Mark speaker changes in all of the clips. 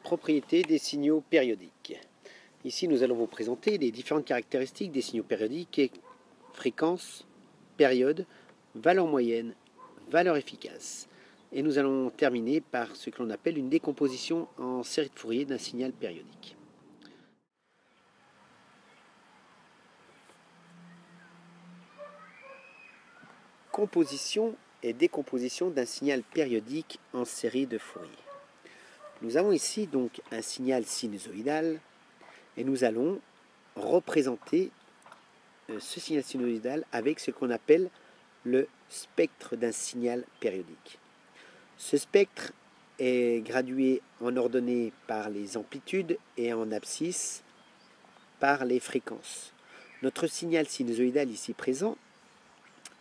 Speaker 1: Propriétés des signaux périodiques. Ici, nous allons vous présenter les différentes caractéristiques des signaux périodiques et fréquence, période, valeur moyenne, valeur efficace. Et nous allons terminer par ce que l'on appelle une décomposition en série de Fourier d'un signal périodique. Composition et décomposition d'un signal périodique en série de Fourier. Nous avons ici donc un signal sinusoïdal et nous allons représenter ce signal sinusoïdal avec ce qu'on appelle le spectre d'un signal périodique. Ce spectre est gradué en ordonnée par les amplitudes et en abscisse par les fréquences. Notre signal sinusoïdal ici présent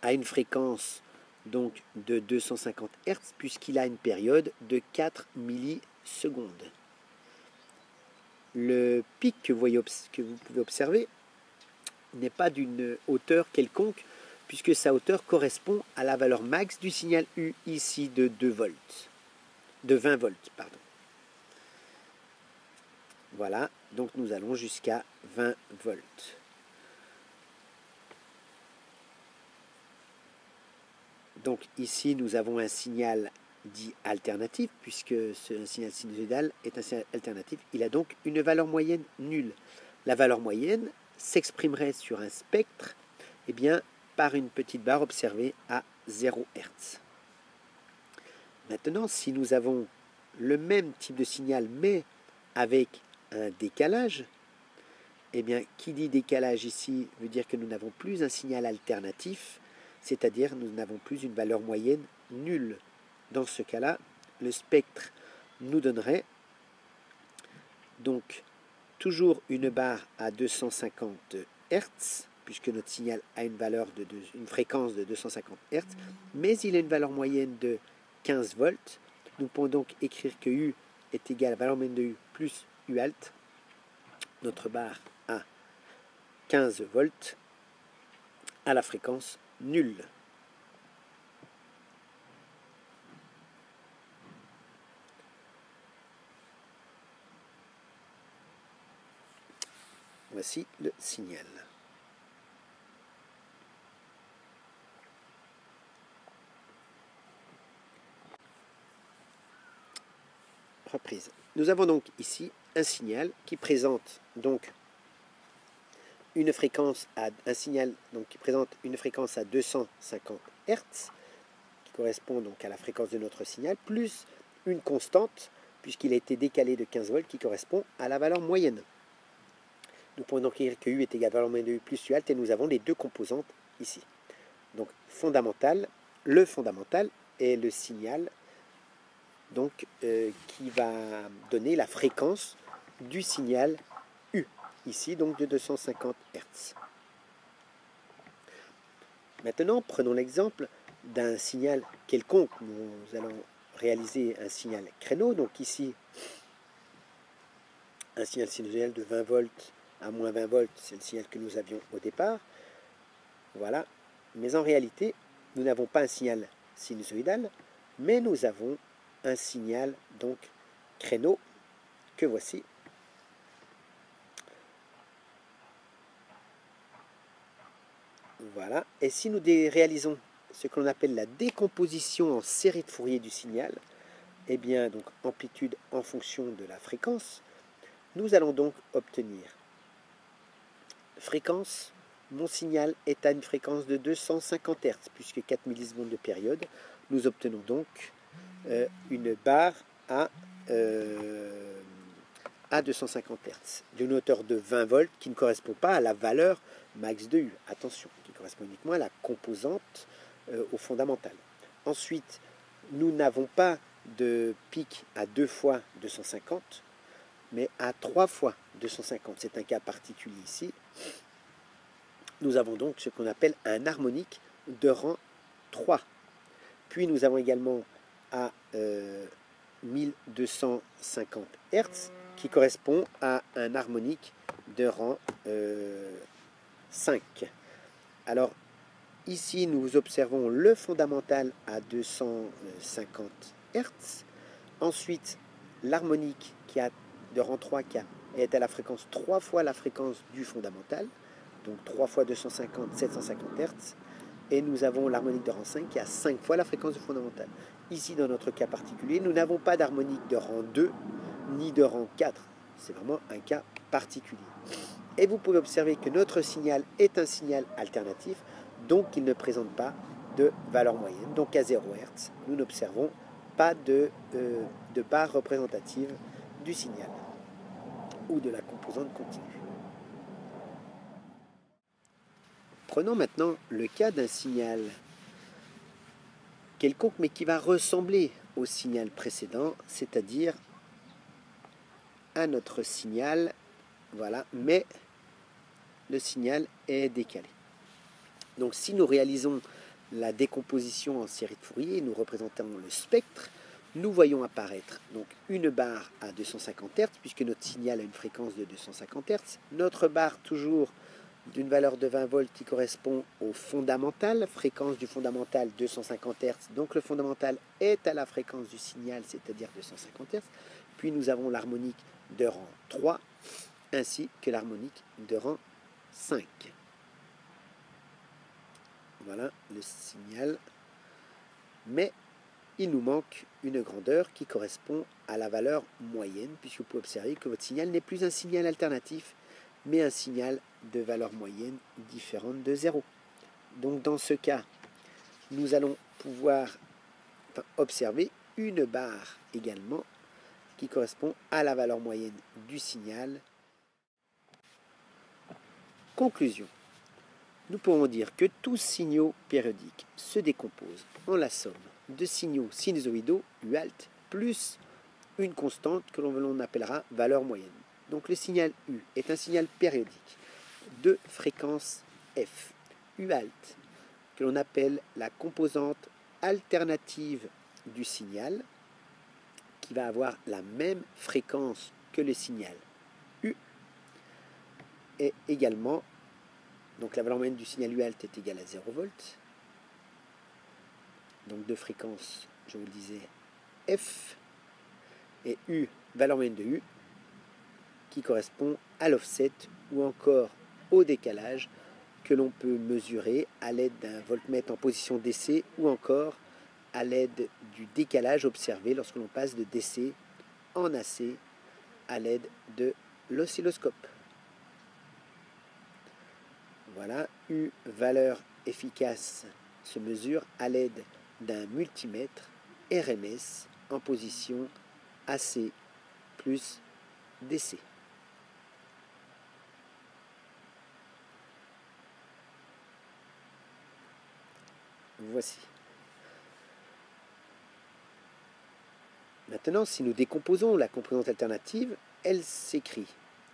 Speaker 1: a une fréquence donc de 250 Hz puisqu'il a une période de 4 millisecondes. Le pic que vous pouvez observer n'est pas d'une hauteur quelconque puisque sa hauteur correspond à la valeur max du signal U ici de 20 volts. Voilà, donc nous allons jusqu'à 20 volts. Donc ici nous avons un signal dit alternatif, puisque ce signal sinusoïdal est un signal alternatif. Il a donc une valeur moyenne nulle. La valeur moyenne s'exprimerait sur un spectre par une petite barre observée à 0 Hz. Maintenant, si nous avons le même type de signal, mais avec un décalage, qui dit décalage ici veut dire que nous n'avons plus un signal alternatif, c'est-à-dire nous n'avons plus une valeur moyenne nulle. Dans ce cas-là, le spectre nous donnerait donc toujours une barre à 250 Hz, puisque notre signal a une fréquence de 250 Hz, mais il a une valeur moyenne de 15 volts. Nous pouvons donc écrire que U est égal à la valeur moyenne de U plus U alt. Notre barre à 15 volts à la fréquence nulle. Voici le signal. Reprise. Nous avons donc ici un signal qui présente donc une fréquence à 250 Hz, qui correspond donc à la fréquence de notre signal, plus une constante, puisqu'il a été décalé de 15 volts, qui correspond à la valeur moyenne. Nous pouvons donc écrire que U est égal à la valeur moyenne de U plus U alt, et nous avons les deux composantes ici. Donc le fondamental est le signal qui va donner la fréquence du signal U, ici donc de 250 Hz. Maintenant, prenons l'exemple d'un signal quelconque. Nous allons réaliser un signal créneau, donc ici un signal sinusoïdal de 20 volts à moins 20 volts, c'est le signal que nous avions au départ. Voilà, mais en réalité, nous n'avons pas un signal sinusoïdal, mais nous avons un signal donc créneau que voici. Voilà, et si nous réalisons ce que l'on appelle la décomposition en série de Fourier du signal, donc amplitude en fonction de la fréquence, nous allons donc obtenir fréquence. Mon signal est à une fréquence de 250 Hz, puisque 4 millisecondes de période. Nous obtenons donc une barre à 250 Hz, d'une hauteur de 20 volts qui ne correspond pas à la valeur max de U. Attention, qui correspond uniquement à la composante au fondamental. Ensuite, nous n'avons pas de pic à 2 fois 250, mais à 3 fois 250. C'est un cas particulier ici. Nous avons donc ce qu'on appelle un harmonique de rang 3. Puis nous avons également à 1250 Hz qui correspond à un harmonique de rang 5. Alors ici nous observons le fondamental à 250 Hz. Ensuite l'harmonique qui a de rang 3K est à la fréquence 3 fois la fréquence du fondamental, donc 3 fois 250, 750 Hz, et nous avons l'harmonique de rang 5 qui a 5 fois la fréquence du fondamental. Ici, dans notre cas particulier, nous n'avons pas d'harmonique de rang 2 ni de rang 4. C'est vraiment un cas particulier. Et vous pouvez observer que notre signal est un signal alternatif, donc il ne présente pas de valeur moyenne. Donc à 0 Hz, nous n'observons pas de barre représentative du signal ou de la composante continue. Prenons maintenant le cas d'un signal quelconque, mais qui va ressembler au signal précédent, c'est-à-dire à notre signal, voilà, mais le signal est décalé. Donc si nous réalisons la décomposition en série de Fourier, nous représentons le spectre, nous voyons apparaître donc une barre à 250 Hz, puisque notre signal a une fréquence de 250 Hz, notre barre toujours d'une valeur de 20 volts qui correspond au fondamental, fréquence du fondamental 250 Hz, donc le fondamental est à la fréquence du signal, c'est-à-dire 250 Hz, puis nous avons l'harmonique de rang 3, ainsi que l'harmonique de rang 5. Voilà le signal, mais il nous manque une grandeur qui correspond à la valeur moyenne, puisque vous pouvez observer que votre signal n'est plus un signal alternatif, mais un signal de valeur moyenne différente de 0. Donc dans ce cas, nous allons pouvoir observer une barre également qui correspond à la valeur moyenne du signal. Conclusion. Nous pouvons dire que tous signaux périodiques se décomposent en la somme de signaux sinusoïdaux, U-alt, plus une constante que l'on appellera valeur moyenne. Donc le signal U est un signal périodique de fréquence F. U-alt, que l'on appelle la composante alternative du signal, qui va avoir la même fréquence que le signal U, et également, donc la valeur moyenne du signal U-alt est égale à 0 volts, donc de fréquence, je vous le disais, F, et U, valeur moyenne de U, qui correspond à l'offset ou encore au décalage que l'on peut mesurer à l'aide d'un voltmètre en position DC ou encore à l'aide du décalage observé lorsque l'on passe de DC en AC à l'aide de l'oscilloscope. Voilà, U, valeur efficace, se mesure à l'aide d'un multimètre RMS en position AC plus DC. Voici. Maintenant, si nous décomposons la composante alternative, elle s'écrit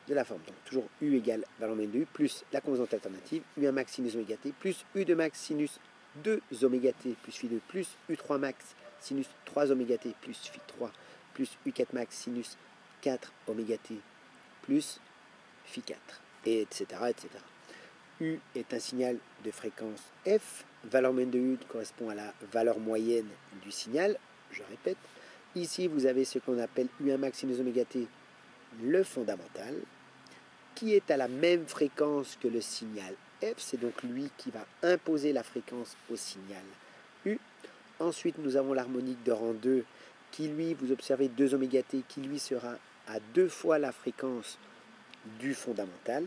Speaker 1: de la forme, donc toujours U égale valeur moyenne de U, plus la composante alternative, U1 max sinus oméga t, plus U2 max sinus 2 oméga t, plus Phi2, plus U3 max sinus 3 oméga t, plus Phi3, plus U4 max sinus 4 oméga t, plus Phi4, et etc., etc. U est un signal de fréquence F, valeur moyenne de U correspond à la valeur moyenne du signal, je répète. Ici, vous avez ce qu'on appelle U1 max sinus oméga t, le fondamental, qui est à la même fréquence que le signal F, c'est donc lui qui va imposer la fréquence au signal U. Ensuite, nous avons l'harmonique de rang 2, qui lui, vous observez 2 oméga t, qui lui sera à 2 fois la fréquence du fondamental.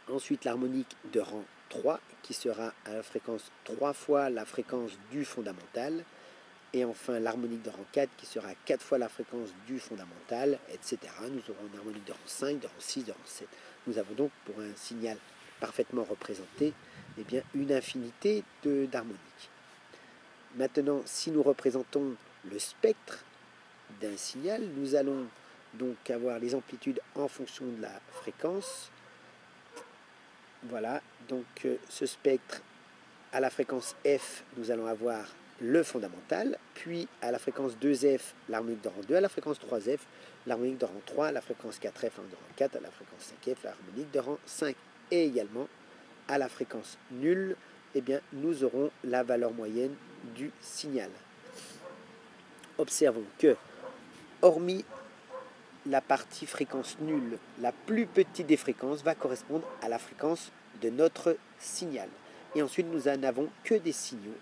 Speaker 1: Ensuite, l'harmonique de rang 3, qui sera à la fréquence 3 fois la fréquence du fondamental. Et enfin, l'harmonique de rang 4, qui sera 4 fois la fréquence du fondamental, etc. Nous aurons une harmonique de rang 5, de rang 6, de rang 7. Nous avons donc, pour un signal parfaitement représenté, eh bien, une infinité d'harmoniques. Maintenant, si nous représentons le spectre d'un signal, nous allons donc avoir les amplitudes en fonction de la fréquence. Voilà, donc ce spectre, à la fréquence F, nous allons avoir le fondamental, puis à la fréquence 2F, l'harmonique de rang 2, à la fréquence 3F, l'harmonique de rang 3, à la fréquence 4F, l'harmonique de rang 4, à la fréquence 5F, l'harmonique de rang 5. Et également, à la fréquence nulle, eh bien, nous aurons la valeur moyenne du signal. Observons que hormis la partie fréquence nulle, la plus petite des fréquences va correspondre à la fréquence de notre signal. Et ensuite, nous n'en avons que des signaux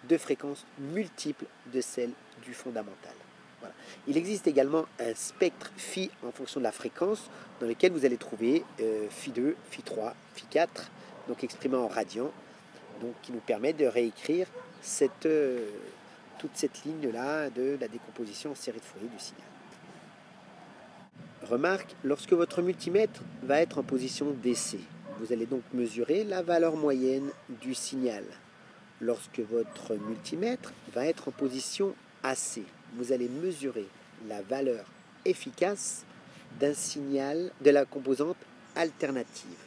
Speaker 1: de fréquences multiples de celles du fondamental. Voilà. Il existe également un spectre phi en fonction de la fréquence dans lequel vous allez trouver phi2, phi3, phi4, donc exprimé en radians, donc qui nous permet de réécrire toute cette ligne-là de la décomposition en série de Fourier du signal. Remarque, lorsque votre multimètre va être en position DC, vous allez donc mesurer la valeur moyenne du signal. Lorsque votre multimètre va être en position AC, vous allez mesurer la valeur efficace d'un signal de la composante alternative.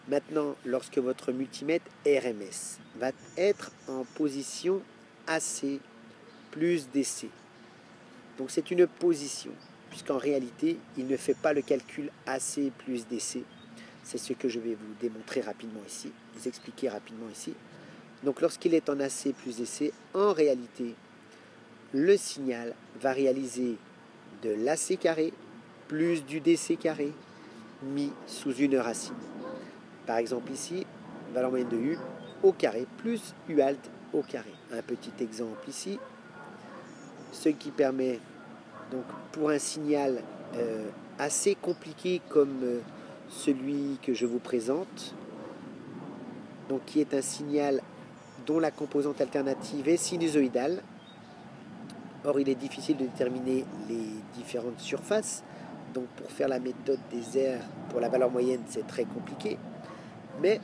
Speaker 1: Maintenant, lorsque votre multimètre RMS va être en position AC plus DC, donc c'est une position, puisqu'en réalité, il ne fait pas le calcul AC plus DC. C'est ce que je vais vous démontrer rapidement ici, vous expliquer rapidement ici. Donc lorsqu'il est en AC plus DC, en réalité, le signal va réaliser de l'AC carré plus du DC carré mis sous une racine. Par exemple ici, valeur moyenne de U au carré plus U alt au carré. Un petit exemple ici, ce qui permet donc pour un signal assez compliqué comme celui que je vous présente, donc qui est un signal dont la composante alternative est sinusoïdale. Or, il est difficile de déterminer les différentes surfaces. Donc, pour faire la méthode des aires pour la valeur moyenne, c'est très compliqué. Mais,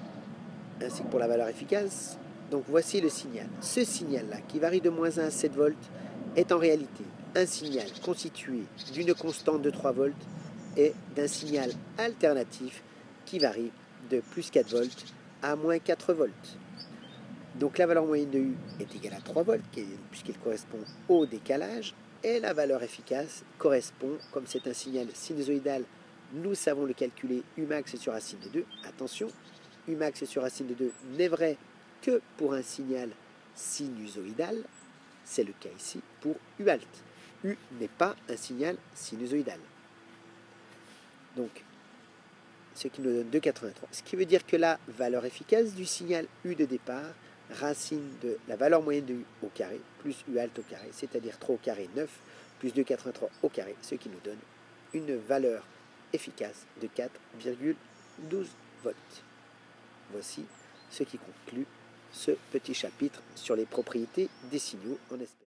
Speaker 1: ainsi que pour la valeur efficace, donc voici le signal. Ce signal-là, qui varie de moins 1 à 7 volts, est en réalité un signal constitué d'une constante de 3 volts et d'un signal alternatif qui varie de plus 4 volts à moins 4 volts. Donc la valeur moyenne de U est égale à 3 volts, puisqu'il correspond au décalage, et la valeur efficace correspond, comme c'est un signal sinusoïdal, nous savons le calculer Umax sur racine de 2. Attention, Umax sur racine de 2 n'est vrai que pour un signal sinusoïdal, c'est le cas ici pour U alt. U n'est pas un signal sinusoïdal. Donc, ce qui nous donne 2,83. Ce qui veut dire que la valeur efficace du signal U de départ, racine de la valeur moyenne de U au carré, plus U alt au carré, c'est-à-dire 3 au carré 9, plus 2,83 au carré, ce qui nous donne une valeur efficace de 4,12 volts. Voici ce qui conclut ce petit chapitre sur les propriétés des signaux en espèces.